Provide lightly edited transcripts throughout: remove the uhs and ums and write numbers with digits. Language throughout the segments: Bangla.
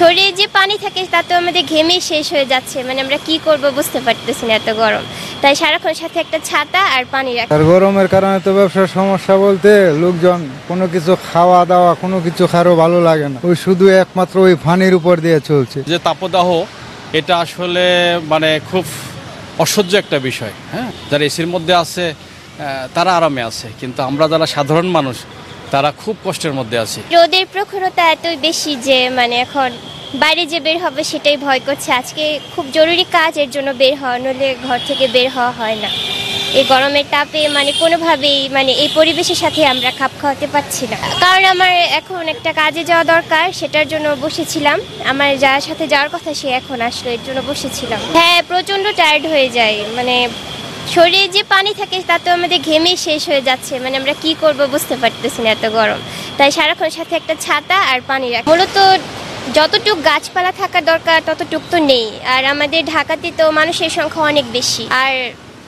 শরীরে যে পানি থাকে তা তো আমাদের ঘেমে শেষ হয়ে যাচ্ছে, মানে আমরা কি করব বুঝতে পারতেছি না, এত গরম। তাই সারাক্ষণ সাথে একটা ছাতা আর পানি রাখি। আর গরমের কারণে তো ব্যবসার সমস্যা বলতে লোকজন কোনো কিছু খাওয়া দাওয়া কোনো কিছু খারও ভালো লাগে না, ওই শুধু একমাত্র ওই পানির উপর দিয়ে চলছে। যে তাপদাহ এটা আসলে মানে খুব অসহ্য একটা বিষয়। হ্যাঁ, যারা এসির মধ্যে আছে তারা আরামে আছে, কিন্তু আমরা যারা সাধারণ মানুষ তারা খুব কষ্টের মধ্যে আছি। রোদের প্রখরতা এতই বেশি যে মানে এখন বাইরে যে বের হবে সেটাই ভয় করছে। আজকে খুব জরুরি কাজ, এর জন্য বের হওয়া, নইলে ঘর থেকে বের হওয়া হয় না। এই গরমের তাপে মানে কোনোভাবেই মানে এই পরিবেশের সাথে আমরা খাপ খাওয়াতে পারছি না। কারণ আমার এখন একটা কাজে যাওয়া দরকার, সেটার জন্য বসেছিলাম। আমার যার সাথে যাওয়ার কথা সে এখন আসলো, এর জন্য বসেছিলাম। হ্যাঁ, প্রচণ্ড টায়ার্ড হয়ে যায়, মানে শরীরে যে পানি থাকে তা তো আমাদের ঘেমে শেষ হয়ে যাচ্ছে, মানে আমরা কি করব বুঝতে পারতেছি না, এত গরম। তাই সারাক্ষণ সাথে একটা ছাতা আর পানি রাখি। মূলত যতটুক গাছপালা থাকার দরকার ততটুক তো নেই। আর আমাদের ঢাকাতে তো মানুষের সংখ্যা অনেক বেশি, আর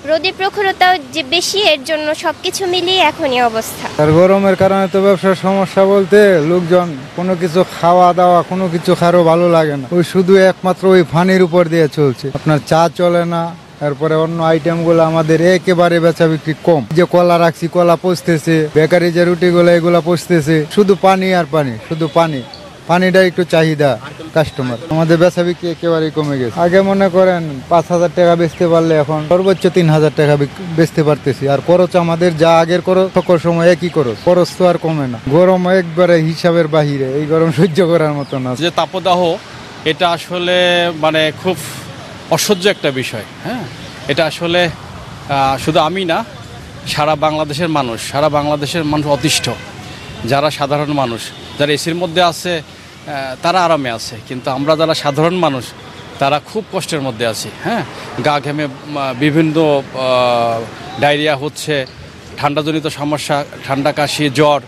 রোদের প্রখরতাও যে বেশি, এর জন্য সবকিছু মিলিয়ে এখনই অবস্থা। আর গরমের কারণে তো ব্যবসার সমস্যা বলতে লোকজন কোনো কিছু খাওয়া দাওয়া কোনো কিছু খারও ভালো লাগে না, ওই শুধু একমাত্র ওই পানির উপর দিয়ে চলছে। আপনার চা চলে না, তারপরে অন্য আইটেমগুলো আমাদের একেবারে বেচা বিক্রি কম। যে কলা রাখছি কলা পচতেছে, বেকারি যে রুটিগুলো এগুলা পচতেছে, শুধু পানি আর পানি, শুধু পানি। পানিটা একটু চাহিদা কাস্টমার, আমাদের বেচা বিক্রি একেবারেই কমে গেছে। আগে মনে করেন 5,000 টাকা বেচতে পারলে এখন সর্বোচ্চ 3,000 টাকা বেচতে পারতেছি। আর খরচ আমাদের যা আগের খরচ সকল সময় একই খরচ তো আর কমে না। গরম একবারে হিসাবের বাহিরে, এই গরম সহ্য করার মতো না। যে তাপদাহ এটা আসলে মানে খুব অসহ্য একটা বিষয়। হ্যাঁ, এটা আসলে শুধু আমি না, সারা বাংলাদেশের মানুষ অতিষ্ঠ। যারা সাধারণ মানুষ, যারা এসির মধ্যে আছে তারা আরামে আছে, কিন্তু আমরা যারা সাধারণ মানুষ তারা খুব কষ্টের মধ্যে আছি। হ্যাঁ, গা ঘেমে বিভিন্ন ডায়রিয়া হচ্ছে, ঠান্ডাজনিত সমস্যা, ঠান্ডা কাশি জ্বর,